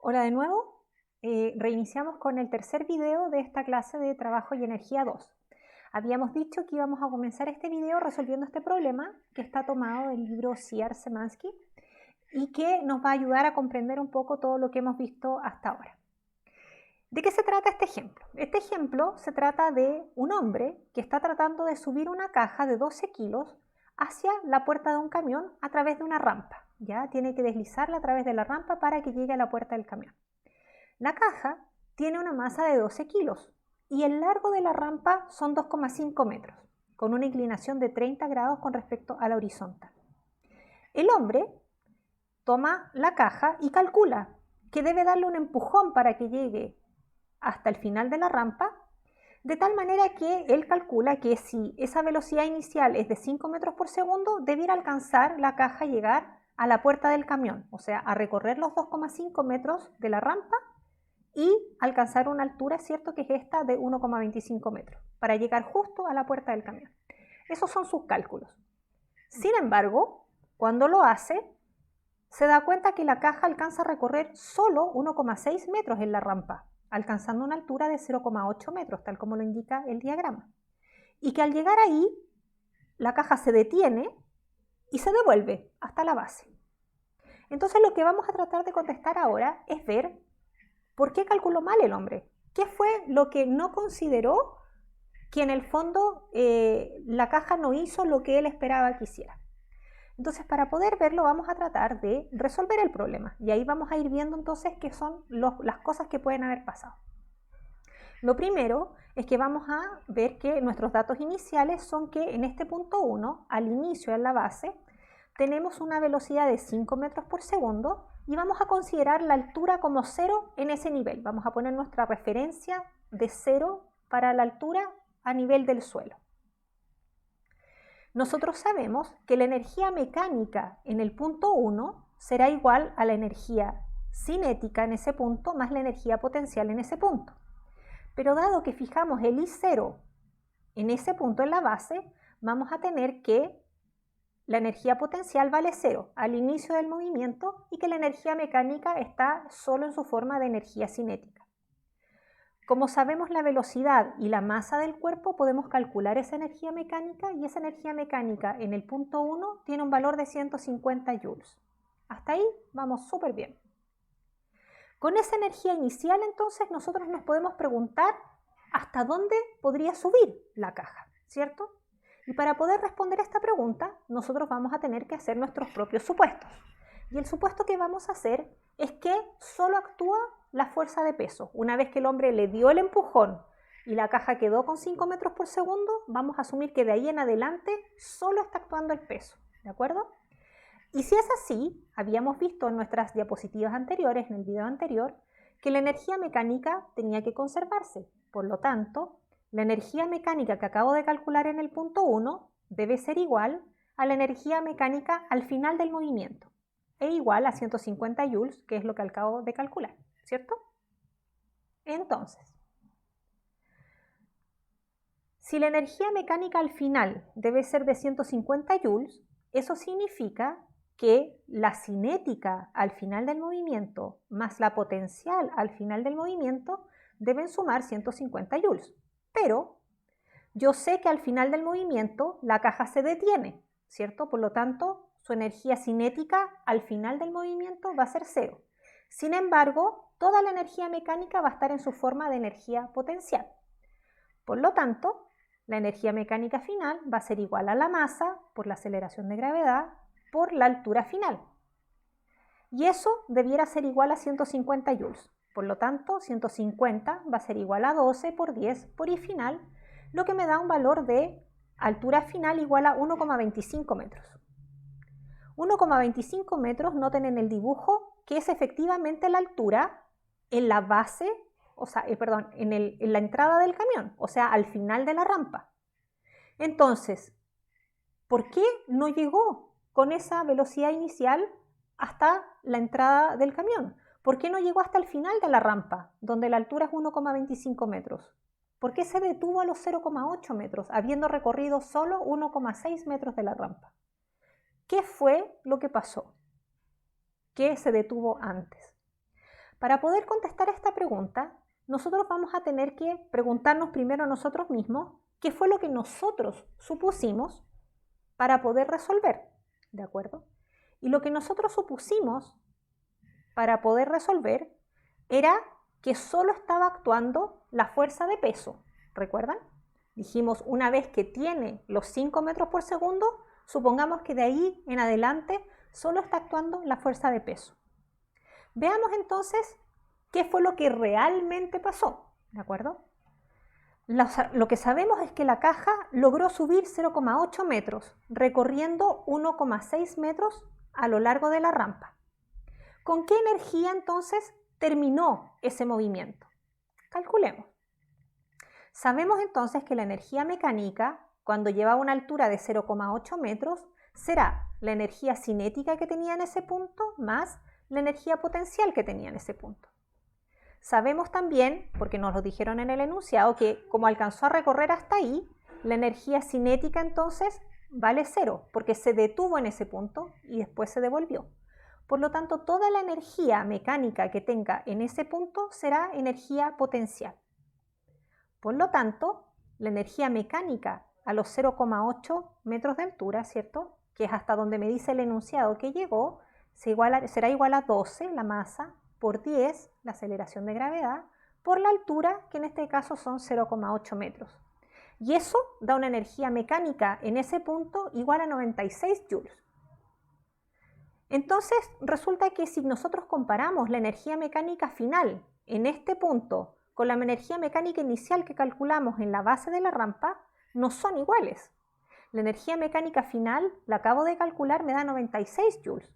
Hola de nuevo. Reiniciamos con el tercer video de esta clase de trabajo y energía 2. Habíamos dicho que íbamos a comenzar este video resolviendo este problema que está tomado del libro C.R. Szymanski y que nos va a ayudar a comprender un poco todo lo que hemos visto hasta ahora. ¿De qué se trata este ejemplo? Este ejemplo se trata de un hombre que está tratando de subir una caja de 12 kilos hacia la puerta de un camión a través de una rampa. Ya tiene que deslizarla a través de la rampa para que llegue a la puerta del camión. La caja tiene una masa de 12 kilos y el largo de la rampa son 2,5 metros, con una inclinación de 30 grados con respecto a la horizontal. El hombre toma la caja y calcula que debe darle un empujón para que llegue hasta el final de la rampa, de tal manera que él calcula que si esa velocidad inicial es de 5 metros por segundo, debiera alcanzar la caja llegar a la puerta del camión, o sea, a recorrer los 2,5 metros de la rampa y alcanzar una altura, ¿cierto?, que es esta de 1,25 metros, para llegar justo a la puerta del camión. Esos son sus cálculos. Sin embargo, cuando lo hace, se da cuenta que la caja alcanza a recorrer solo 1,6 metros en la rampa, alcanzando una altura de 0,8 metros, tal como lo indica el diagrama. Y que al llegar ahí, la caja se detiene y se devuelve hasta la base. Entonces lo que vamos a tratar de contestar ahora es ver por qué calculó mal el hombre. ¿Qué fue lo que no consideró que en el fondo la caja no hizo lo que él esperaba que hiciera? Entonces, para poder verlo, vamos a tratar de resolver el problema. Y ahí vamos a ir viendo entonces qué son las cosas que pueden haber pasado. Lo primero es que vamos a ver que nuestros datos iniciales son que en este punto 1, al inicio, en la base, tenemos una velocidad de 5 metros por segundo y vamos a considerar la altura como 0 en ese nivel. Vamos a poner nuestra referencia de 0 para la altura a nivel del suelo. Nosotros sabemos que la energía mecánica en el punto 1 será igual a la energía cinética en ese punto más la energía potencial en ese punto. Pero dado que fijamos el I0 en ese punto en la base, vamos a tener que la energía potencial vale 0 al inicio del movimiento y que la energía mecánica está solo en su forma de energía cinética. Como sabemos la velocidad y la masa del cuerpo, podemos calcular esa energía mecánica y esa energía mecánica en el punto 1 tiene un valor de 150 joules. Hasta ahí vamos súper bien. Con esa energía inicial entonces nosotros nos podemos preguntar hasta dónde podría subir la caja, ¿cierto? Y para poder responder a esta pregunta nosotros vamos a tener que hacer nuestros propios supuestos. Y el supuesto que vamos a hacer es que solo actúa la fuerza de peso. Una vez que el hombre le dio el empujón y la caja quedó con 5 metros por segundo, vamos a asumir que de ahí en adelante solo está actuando el peso, ¿de acuerdo? Y si es así, habíamos visto en nuestras diapositivas anteriores, en el video anterior, que la energía mecánica tenía que conservarse. Por lo tanto, la energía mecánica que acabo de calcular en el punto 1 debe ser igual a la energía mecánica al final del movimiento, e igual a 150 joules, que es lo que acabo de calcular, ¿cierto? Entonces, si la energía mecánica al final debe ser de 150 joules, eso significa que la cinética al final del movimiento más la potencial al final del movimiento deben sumar 150 joules. Pero yo sé que al final del movimiento la caja se detiene, ¿cierto? Por lo tanto, su energía cinética al final del movimiento va a ser 0. Sin embargo, toda la energía mecánica va a estar en su forma de energía potencial. Por lo tanto, la energía mecánica final va a ser igual a la masa por la aceleración de gravedad por la altura final. Y eso debiera ser igual a 150 joules. Por lo tanto, 150 va a ser igual a 12 por 10 por I final, lo que me da un valor de altura final igual a 1,25 metros. 1,25 metros, noten en el dibujo que es efectivamente la altura en la base, en la entrada del camión, o sea, al final de la rampa. Entonces, ¿por qué no llegó con esa velocidad inicial hasta la entrada del camión? ¿Por qué no llegó hasta el final de la rampa, donde la altura es 1,25 metros? ¿Por qué se detuvo a los 0,8 metros, habiendo recorrido solo 1,6 metros de la rampa? ¿Qué fue lo que pasó? ¿Qué se detuvo antes? Para poder contestar esta pregunta, nosotros vamos a tener que preguntarnos primero a nosotros mismos qué fue lo que nosotros supusimos para poder resolver, ¿de acuerdo? Y lo que nosotros supusimos para poder resolver era que solo estaba actuando la fuerza de peso, ¿recuerdan? Dijimos, una vez que tiene los 5 metros por segundo, supongamos que de ahí en adelante solo está actuando la fuerza de peso. Veamos entonces qué fue lo que realmente pasó, ¿de acuerdo? Lo que sabemos es que la caja logró subir 0,8 metros, recorriendo 1,6 metros a lo largo de la rampa. ¿Con qué energía entonces terminó ese movimiento? Calculemos. Sabemos entonces que la energía mecánica, cuando lleva una altura de 0,8 metros, será la energía cinética que tenía en ese punto más la energía potencial que tenía en ese punto. Sabemos también, porque nos lo dijeron en el enunciado, que como alcanzó a recorrer hasta ahí, la energía cinética entonces vale 0, porque se detuvo en ese punto y después se devolvió. Por lo tanto, toda la energía mecánica que tenga en ese punto será energía potencial. Por lo tanto, la energía mecánica a los 0,8 metros de altura, ¿cierto?, que es hasta donde me dice el enunciado que llegó, será igual a 12, la masa, por 10, la aceleración de gravedad, por la altura, que en este caso son 0,8 metros. Y eso da una energía mecánica en ese punto igual a 96 joules. Entonces, resulta que si nosotros comparamos la energía mecánica final en este punto con la energía mecánica inicial que calculamos en la base de la rampa, no son iguales. La energía mecánica final, la acabo de calcular, me da 96 joules.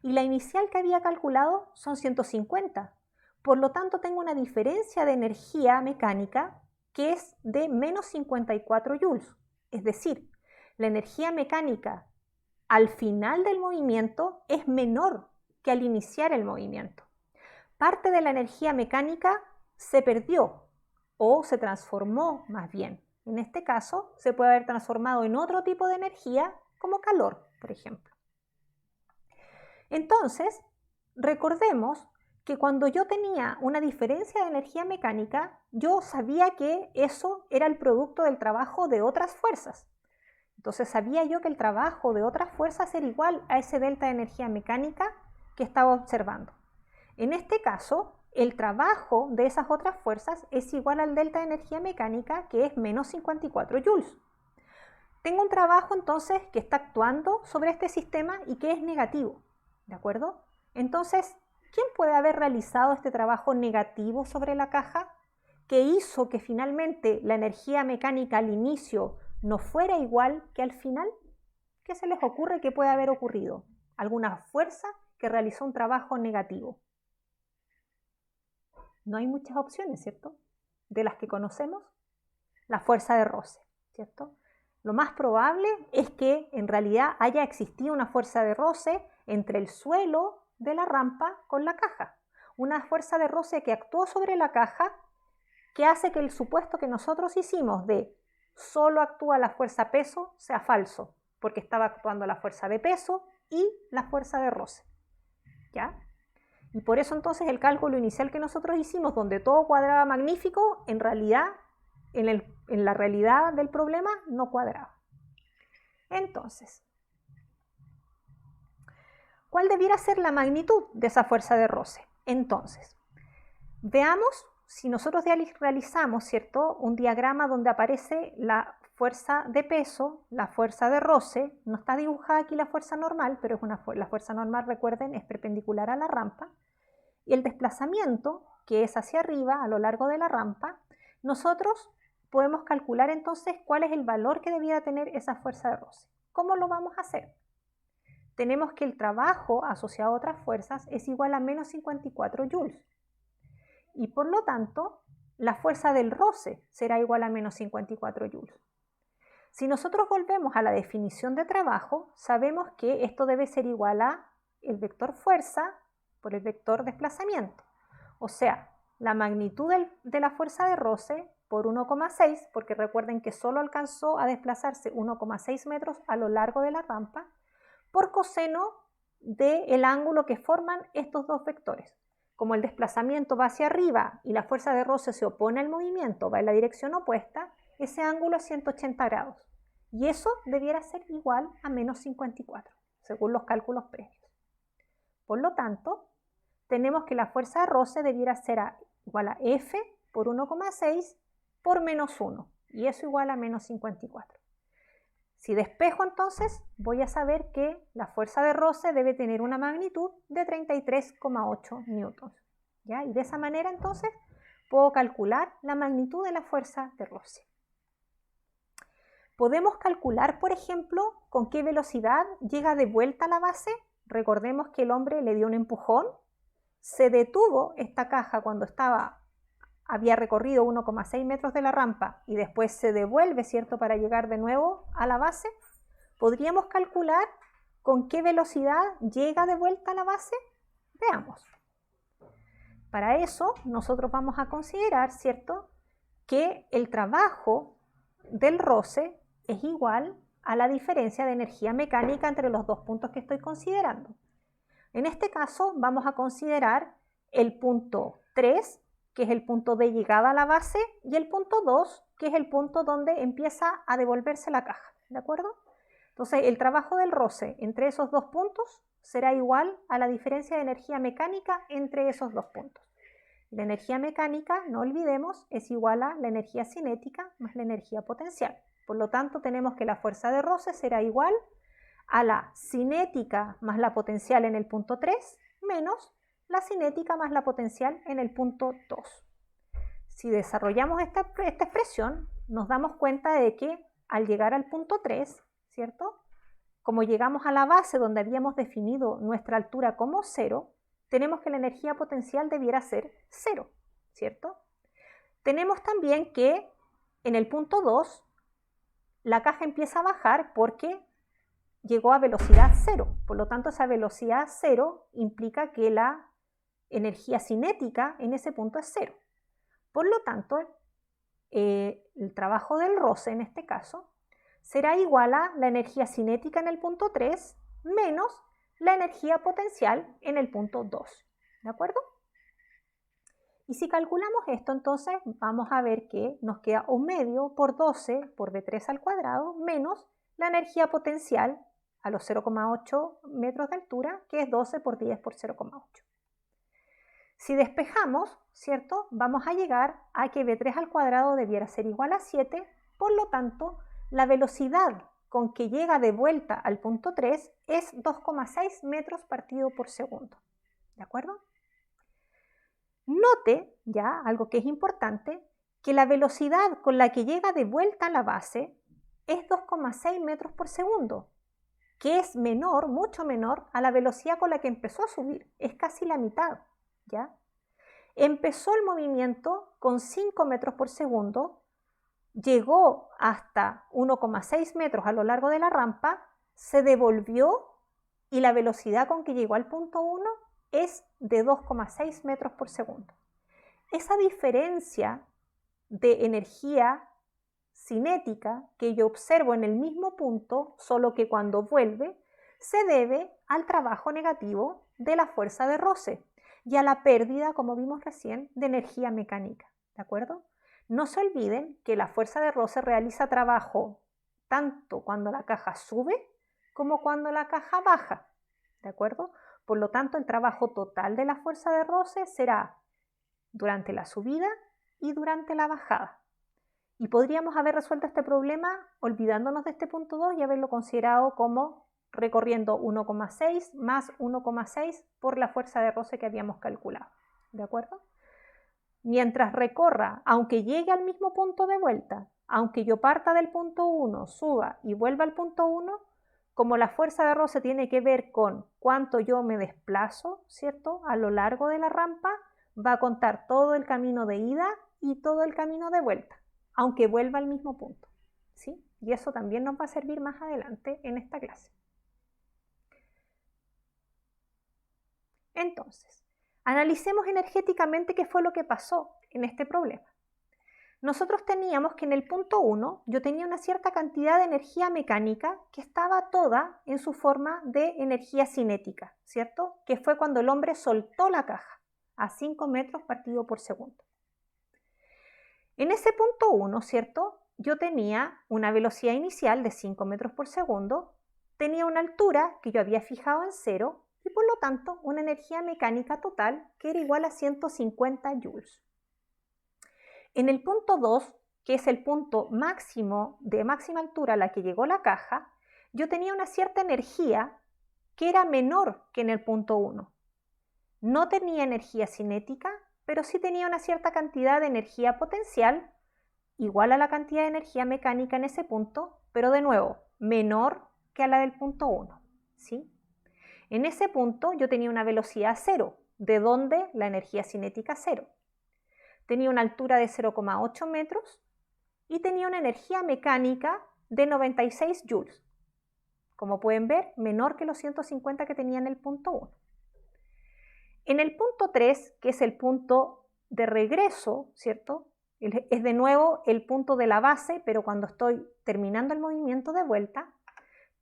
Y la inicial que había calculado son 150. Por lo tanto, tengo una diferencia de energía mecánica que es de menos 54 joules. Es decir, la energía mecánica al final del movimiento es menor que al iniciar el movimiento. Parte de la energía mecánica se perdió o se transformó más bien. En este caso, se puede haber transformado en otro tipo de energía como calor, por ejemplo. Entonces, recordemos que cuando yo tenía una diferencia de energía mecánica, yo sabía que eso era el producto del trabajo de otras fuerzas. Entonces sabía yo que el trabajo de otras fuerzas era igual a ese delta de energía mecánica que estaba observando. En este caso, el trabajo de esas otras fuerzas es igual al delta de energía mecánica, que es menos 54 joules. Tengo un trabajo entonces que está actuando sobre este sistema y que es negativo, ¿de acuerdo? Entonces, ¿quién puede haber realizado este trabajo negativo sobre la caja que hizo que finalmente la energía mecánica al inicio no fuera igual que al final? ¿Qué se les ocurre que puede haber ocurrido? ¿Alguna fuerza que realizó un trabajo negativo? No hay muchas opciones, ¿cierto? De las que conocemos, la fuerza de roce, ¿cierto? Lo más probable es que en realidad haya existido una fuerza de roce entre el suelo de la rampa con la caja. Una fuerza de roce que actuó sobre la caja que hace que el supuesto que nosotros hicimos de solo actúa la fuerza peso sea falso, porque estaba actuando la fuerza de peso y la fuerza de roce, ¿ya? Y por eso entonces el cálculo inicial que nosotros hicimos, donde todo cuadraba magnífico, en realidad, en la realidad del problema, no cuadraba. Entonces, ¿cuál debiera ser la magnitud de esa fuerza de roce? Entonces, veamos si nosotros realizamos, ¿cierto?, un diagrama donde aparece la fuerza de peso, la fuerza de roce. No está dibujada aquí la fuerza normal, pero es la fuerza normal, recuerden, es perpendicular a la rampa. Y el desplazamiento, que es hacia arriba a lo largo de la rampa, nosotros podemos calcular entonces cuál es el valor que debiera tener esa fuerza de roce. ¿Cómo lo vamos a hacer? Tenemos que el trabajo asociado a otras fuerzas es igual a menos 54 joules. Y por lo tanto, la fuerza del roce será igual a menos 54 joules. Si nosotros volvemos a la definición de trabajo, sabemos que esto debe ser igual a el vector fuerza por el vector desplazamiento. O sea, la magnitud de la fuerza de roce por 1,6, porque recuerden que solo alcanzó a desplazarse 1,6 metros a lo largo de la rampa, por coseno del ángulo que forman estos dos vectores. como el desplazamiento va hacia arriba y la fuerza de roce se opone al movimiento, va en la dirección opuesta, ese ángulo es 180 grados. Y eso debiera ser igual a menos 54, según los cálculos previos. Por lo tanto, tenemos que la fuerza de roce debiera ser igual a F por 1,6 por menos 1. Y eso igual a menos 54. Si despejo entonces, voy a saber que la fuerza de roce debe tener una magnitud de 33,8 newtons. ¿Ya? Y de esa manera entonces puedo calcular la magnitud de la fuerza de roce. Podemos calcular, por ejemplo, con qué velocidad llega de vuelta a la base. Recordemos que el hombre le dio un empujón, se detuvo esta caja cuando había recorrido 1,6 metros de la rampa y después se devuelve, ¿cierto?, para llegar de nuevo a la base. ¿Podríamos calcular con qué velocidad llega de vuelta a la base? Veamos. Para eso nosotros vamos a considerar, ¿cierto?, que el trabajo del roce es igual a la diferencia de energía mecánica entre los dos puntos que estoy considerando. En este caso vamos a considerar el punto 3, que es el punto de llegada a la base, y el punto 2, que es el punto donde empieza a devolverse la caja, ¿de acuerdo? Entonces, el trabajo del roce entre esos dos puntos será igual a la diferencia de energía mecánica entre esos dos puntos. La energía mecánica, no olvidemos, es igual a la energía cinética más la energía potencial. Por lo tanto, tenemos que la fuerza de roce será igual a la cinética más la potencial en el punto 3 menos la cinética más la potencial en el punto 2. Si desarrollamos esta expresión, nos damos cuenta de que al llegar al punto 3, ¿cierto?, como llegamos a la base donde habíamos definido nuestra altura como 0, tenemos que la energía potencial debiera ser 0, ¿cierto? Tenemos también que en el punto 2 la caja empieza a bajar porque llegó a velocidad 0. Por lo tanto, esa velocidad 0 implica que la energía cinética en ese punto es 0. Por lo tanto, el trabajo del roce en este caso será igual a la energía cinética en el punto 3 menos la energía potencial en el punto 2. ¿De acuerdo? Y si calculamos esto, entonces vamos a ver que nos queda 1 medio por 12 por V3 al cuadrado menos la energía potencial a los 0,8 metros de altura, que es 12 por 10 por 0,8. Si despejamos, ¿cierto?, vamos a llegar a que V3 al cuadrado debiera ser igual a 7, por lo tanto, la velocidad con que llega de vuelta al punto 3 es 2,6 metros partido por segundo. ¿De acuerdo? Note, ya, algo que es importante, que la velocidad con la que llega de vuelta a la base es 2,6 metros por segundo, que es menor, mucho menor, a la velocidad con la que empezó a subir. Es casi la mitad, ¿ya? Empezó el movimiento con 5 metros por segundo, llegó hasta 1,6 metros a lo largo de la rampa, se devolvió y la velocidad con que llegó al punto 1 es de 2,6 metros por segundo. Esa diferencia de energía cinética que yo observo en el mismo punto, solo que cuando vuelve, se debe al trabajo negativo de la fuerza de roce y a la pérdida, como vimos recién, de energía mecánica. ¿De acuerdo? No se olviden que la fuerza de roce realiza trabajo tanto cuando la caja sube como cuando la caja baja. ¿De acuerdo? Por lo tanto, el trabajo total de la fuerza de roce será durante la subida y durante la bajada. Y podríamos haber resuelto este problema olvidándonos de este punto 2 y haberlo considerado como recorriendo 1,6 más 1,6 por la fuerza de roce que habíamos calculado. ¿De acuerdo? Mientras recorra, aunque llegue al mismo punto de vuelta, aunque yo parta del punto 1, suba y vuelva al punto 1, como la fuerza de roce tiene que ver con cuánto yo me desplazo, ¿cierto?, a lo largo de la rampa, va a contar todo el camino de ida y todo el camino de vuelta, aunque vuelva al mismo punto, ¿sí? Y eso también nos va a servir más adelante en esta clase. Entonces, analicemos energéticamente qué fue lo que pasó en este problema. Nosotros teníamos que en el punto 1 yo tenía una cierta cantidad de energía mecánica que estaba toda en su forma de energía cinética, ¿cierto? Que fue cuando el hombre soltó la caja. a 5 metros partido por segundo. En ese punto 1, ¿cierto? Yo tenía una velocidad inicial de 5 metros por segundo, tenía una altura que yo había fijado en 0 y por lo tanto una energía mecánica total que era igual a 150 joules. En el punto 2, que es el punto máximo de máxima altura a la que llegó la caja, yo tenía una cierta energía que era menor que en el punto 1. No tenía energía cinética, pero sí tenía una cierta cantidad de energía potencial, igual a la cantidad de energía mecánica en ese punto, pero de nuevo, menor que a la del punto 1, ¿sí? En ese punto yo tenía una velocidad 0, de donde la energía cinética 0. Tenía una altura de 0,8 metros y tenía una energía mecánica de 96 joules. Como pueden ver, menor que los 150 que tenía en el punto 1. En el punto 3, que es el punto de regreso, ¿cierto? Es de nuevo el punto de la base, pero cuando estoy terminando el movimiento de vuelta,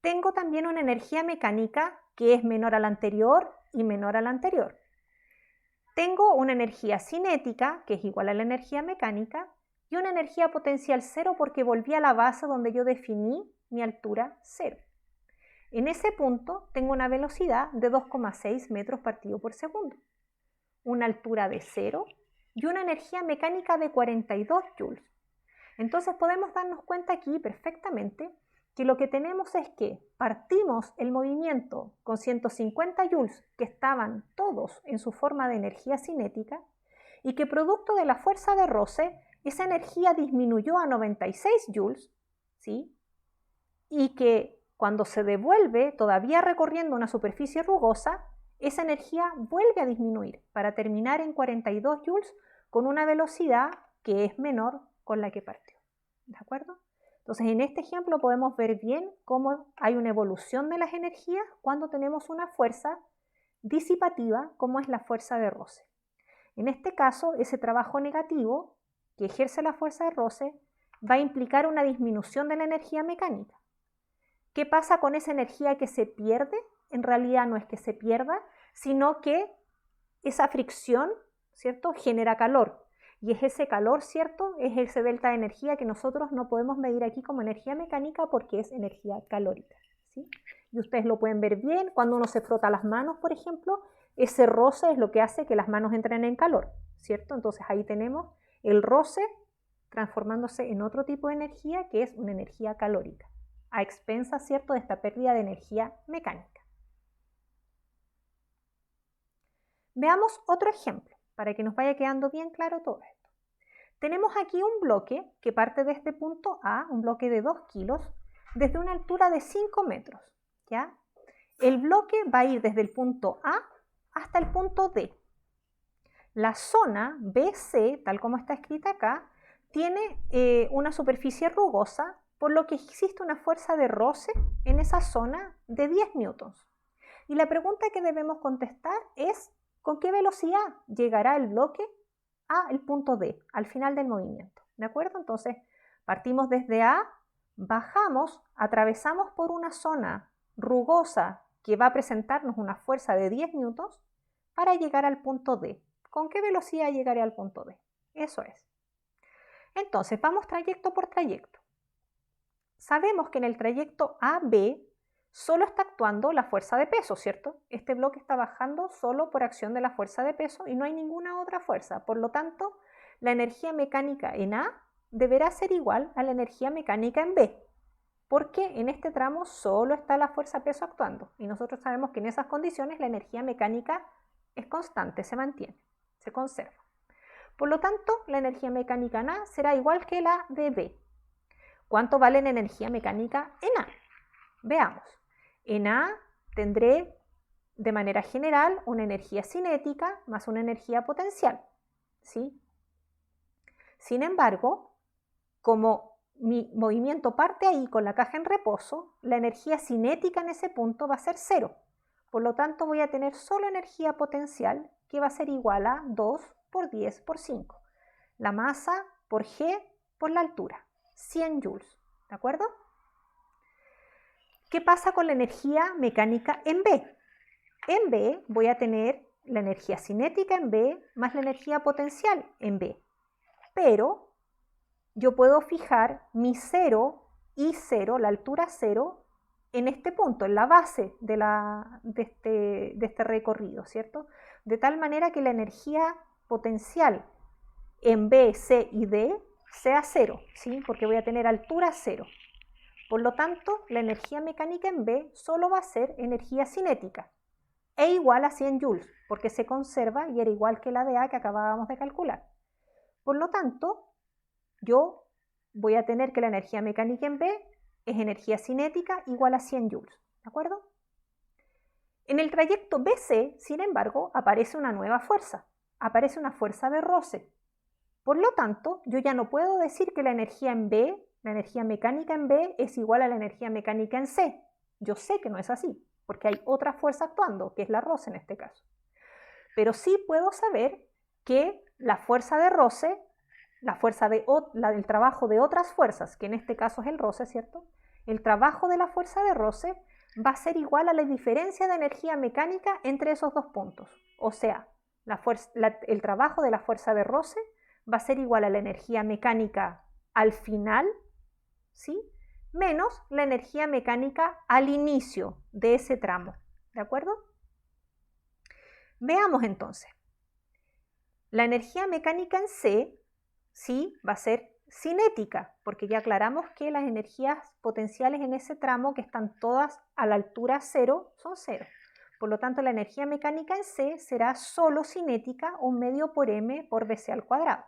tengo también una energía mecánica que es menor a la anterior y menor a la anterior. Tengo una energía cinética, que es igual a la energía mecánica, y una energía potencial 0 porque volví a la base donde yo definí mi altura 0. En ese punto tengo una velocidad de 2,6 metros partido por segundo, una altura de 0 y una energía mecánica de 42 joules. Entonces podemos darnos cuenta aquí perfectamente que lo que tenemos es que partimos el movimiento con 150 joules que estaban todos en su forma de energía cinética y que producto de la fuerza de roce esa energía disminuyó a 96 joules, ¿sí? Y que cuando se devuelve, todavía recorriendo una superficie rugosa, esa energía vuelve a disminuir para terminar en 42 joules con una velocidad que es menor con la que partió. ¿De acuerdo? Entonces, en este ejemplo podemos ver bien cómo hay una evolución de las energías cuando tenemos una fuerza disipativa como es la fuerza de roce. En este caso, ese trabajo negativo que ejerce la fuerza de roce va a implicar una disminución de la energía mecánica. ¿Qué pasa con esa energía que se pierde? En realidad no es que se pierda, sino que esa fricción, ¿cierto?, genera calor. Y es ese calor, ¿cierto?, es ese delta de energía que nosotros no podemos medir aquí como energía mecánica porque es energía calórica, ¿sí? Y ustedes lo pueden ver bien cuando uno se frota las manos, por ejemplo, ese roce es lo que hace que las manos entren en calor, ¿cierto? Entonces ahí tenemos el roce transformándose en otro tipo de energía que es una energía calórica, a expensas, ¿cierto?, de esta pérdida de energía mecánica. Veamos otro ejemplo para que nos vaya quedando bien claro todo esto. Tenemos aquí un bloque que parte de este punto A, un bloque de 2 kilos, desde una altura de 5 metros, ¿ya? El bloque va a ir desde el punto A hasta el punto D. La zona BC, tal como está escrita acá, tiene una superficie rugosa, por lo que existe una fuerza de roce en esa zona de 10 newtons. Y la pregunta que debemos contestar es ¿con qué velocidad llegará el bloque al punto D, al final del movimiento? ¿De acuerdo? Entonces, partimos desde A, bajamos, atravesamos por una zona rugosa que va a presentarnos una fuerza de 10 newtons para llegar al punto D. ¿Con qué velocidad llegaré al punto D? Eso es. Entonces, vamos trayecto por trayecto. Sabemos que en el trayecto AB solo está actuando la fuerza de peso, ¿cierto? Este bloque está bajando solo por acción de la fuerza de peso y no hay ninguna otra fuerza. Por lo tanto, la energía mecánica en A deberá ser igual a la energía mecánica en B, porque en este tramo solo está la fuerza peso actuando y nosotros sabemos que en esas condiciones la energía mecánica es constante, se mantiene, se conserva. Por lo tanto, la energía mecánica en A será igual que la de B. ¿Cuánto vale la energía mecánica en A? Veamos. En A tendré de manera general una energía cinética más una energía potencial, ¿sí? Sin embargo, como mi movimiento parte ahí con la caja en reposo, la energía cinética en ese punto va a ser 0. Por lo tanto, voy a tener solo energía potencial que va a ser igual a 2 por 10 por 5. La masa por G por la altura, 100 joules, ¿de acuerdo? ¿Qué pasa con la energía mecánica en B? En B voy a tener la energía cinética en B más la energía potencial en B. Pero yo puedo fijar mi 0 y 0, la altura 0, en este punto, en la base de este recorrido, ¿cierto? De tal manera que la energía potencial en B, C y D sea 0, ¿sí? Porque voy a tener altura 0. Por lo tanto, la energía mecánica en B solo va a ser energía cinética e igual a 100 joules, porque se conserva y era igual que la de A que acabábamos de calcular. Por lo tanto, yo voy a tener que la energía mecánica en B es energía cinética igual a 100 joules, ¿de acuerdo? En el trayecto BC, sin embargo, aparece una nueva fuerza, aparece una fuerza de roce. Por lo tanto, yo ya no puedo decir que la energía en B, la energía mecánica en B es igual a la energía mecánica en C. Yo sé que no es así, porque hay otra fuerza actuando, que es la roce en este caso. Pero sí puedo saber que la fuerza de roce, del trabajo de otras fuerzas, que en este caso es el roce, ¿cierto? El trabajo de la fuerza de roce va a ser igual a la diferencia de energía mecánica entre esos dos puntos. O sea, el trabajo de la fuerza de roce va a ser igual a la energía mecánica al final, ¿sí? Menos la energía mecánica al inicio de ese tramo, ¿de acuerdo? Veamos entonces. La energía mecánica en C, sí, va a ser cinética, porque ya aclaramos que las energías potenciales en ese tramo, que están todas a la altura 0, son 0. Por lo tanto, la energía mecánica en C será solo cinética, 1/2 por m por bc al cuadrado.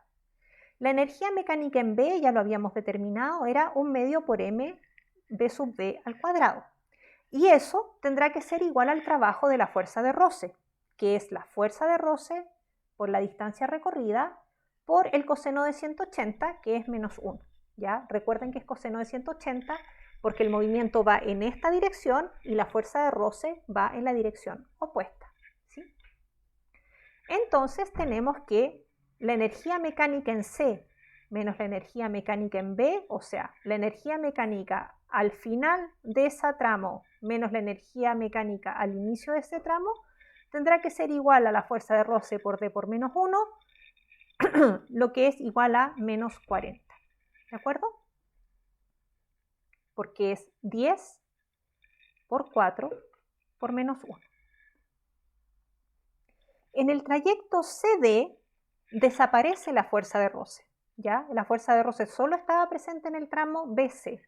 La energía mecánica en B, ya lo habíamos determinado, era 1/2 por m b sub b al cuadrado. Y eso tendrá que ser igual al trabajo de la fuerza de roce, que es la fuerza de roce por la distancia recorrida por el coseno de 180, que es menos 1. ¿Ya? Recuerden que es coseno de 180 porque el movimiento va en esta dirección y la fuerza de roce va en la dirección opuesta, ¿sí? Entonces tenemos que la energía mecánica en C menos la energía mecánica en B, o sea, la energía mecánica al final de ese tramo menos la energía mecánica al inicio de ese tramo, tendrá que ser igual a la fuerza de roce por D por menos 1, lo que es igual a menos 40. ¿De acuerdo? Porque es 10 por 4 por menos 1. En el trayecto CD desaparece la fuerza de roce, ¿ya? La fuerza de roce solo estaba presente en el tramo BC.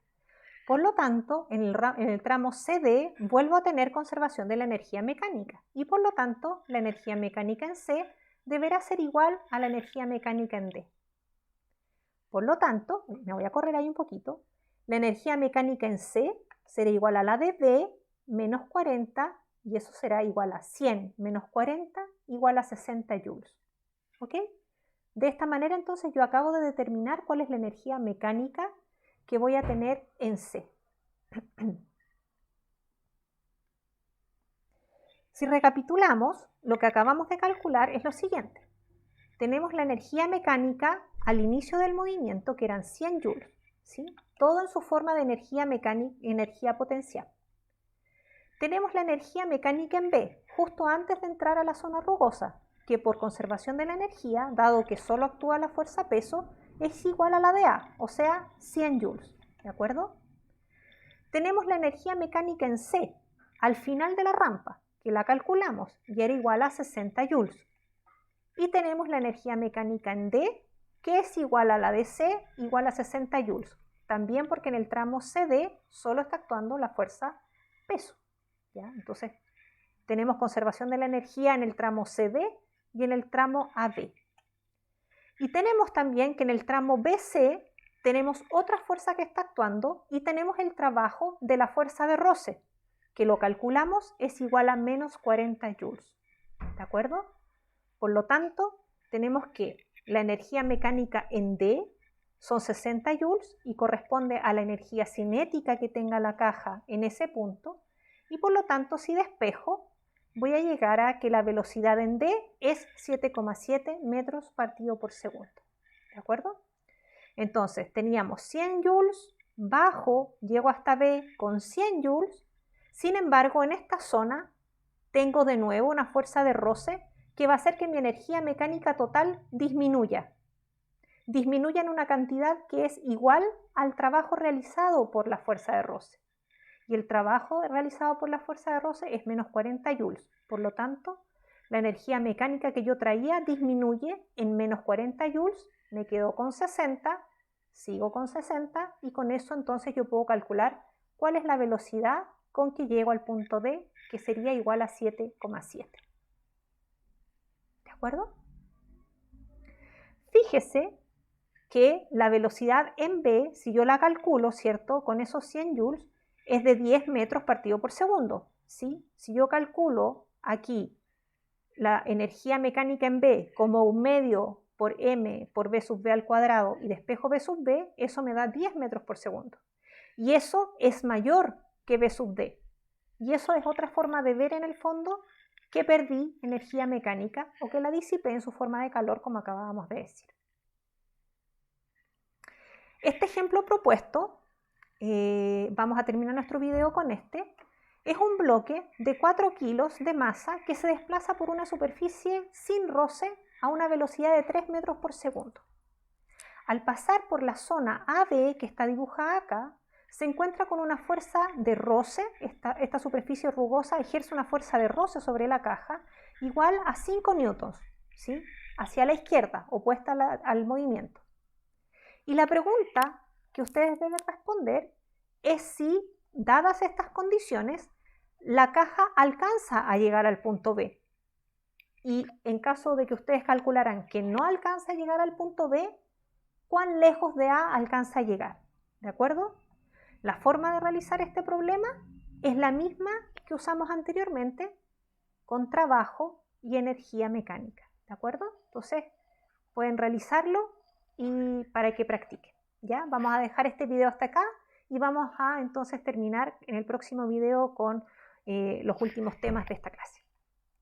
Por lo tanto, en el tramo CD vuelvo a tener conservación de la energía mecánica y por lo tanto la energía mecánica en C deberá ser igual a la energía mecánica en D. Por lo tanto, me voy a correr ahí un poquito, la energía mecánica en C será igual a la de D menos 40 y eso será igual a 100 menos 40 igual a 60 joules. ¿Ok? De esta manera entonces yo acabo de determinar cuál es la energía mecánica que voy a tener en C. Si recapitulamos, lo que acabamos de calcular es lo siguiente. Tenemos la energía mecánica al inicio del movimiento, que eran 100 joules, ¿sí? Todo en su forma de energía mecánica, energía potencial. Tenemos la energía mecánica en B, justo antes de entrar a la zona rugosa, que por conservación de la energía, dado que solo actúa la fuerza peso, es igual a la de A, o sea, 100 joules, ¿de acuerdo? Tenemos la energía mecánica en C, al final de la rampa, que la calculamos y era igual a 60 joules. Y tenemos la energía mecánica en D, que es igual a la de C, igual a 60 joules. También porque en el tramo CD solo está actuando la fuerza peso, ¿ya? Entonces, tenemos conservación de la energía en el tramo CD y en el tramo AB. Y tenemos también que en el tramo BC tenemos otra fuerza que está actuando y tenemos el trabajo de la fuerza de roce, que lo calculamos es igual a menos 40 joules. ¿De acuerdo? Por lo tanto, tenemos que la energía mecánica en D son 60 joules y corresponde a la energía cinética que tenga la caja en ese punto. Y por lo tanto, si despejo, voy a llegar a que la velocidad en D es 7,7 metros partido por segundo. ¿De acuerdo? Entonces, teníamos 100 joules, bajo, llego hasta B con 100 joules. Sin embargo, en esta zona tengo de nuevo una fuerza de roce que va a hacer que mi energía mecánica total disminuya. Disminuya en una cantidad que es igual al trabajo realizado por la fuerza de roce. Y el trabajo realizado por la fuerza de roce es menos 40 joules. Por lo tanto, la energía mecánica que yo traía disminuye en menos 40 joules, me quedo con 60, sigo con 60 y con eso entonces yo puedo calcular cuál es la velocidad con que llego al punto D, que sería igual a 7,7. ¿De acuerdo? Fíjese que la velocidad en B, si yo la calculo, ¿cierto? Con esos 100 joules, es de 10 metros partido por segundo, ¿sí? Si yo calculo aquí la energía mecánica en B como 1 medio por m por b sub b al cuadrado y despejo b sub b, eso me da 10 metros por segundo. Y eso es mayor que b sub d. Y eso es otra forma de ver en el fondo que perdí energía mecánica o que la disipé en su forma de calor, como acabábamos de decir. Este ejemplo propuesto, vamos a terminar nuestro video con este, es un bloque de 4 kilos de masa que se desplaza por una superficie sin roce a una velocidad de 3 metros por segundo. Al pasar por la zona AB, que está dibujada acá, se encuentra con una fuerza de roce. Esta superficie rugosa ejerce una fuerza de roce sobre la caja igual a 5 newtons, ¿sí? Hacia la izquierda, opuesta al movimiento. Y la pregunta que ustedes deben responder es si, dadas estas condiciones, la caja alcanza a llegar al punto B. Y en caso de que ustedes calcularan que no alcanza a llegar al punto B, ¿cuán lejos de A alcanza a llegar? ¿De acuerdo? La forma de realizar este problema es la misma que usamos anteriormente, con trabajo y energía mecánica. ¿De acuerdo? Entonces, pueden realizarlo y para que practiquen. ¿Ya? Vamos a dejar este video hasta acá y vamos a entonces terminar en el próximo video con los últimos temas de esta clase.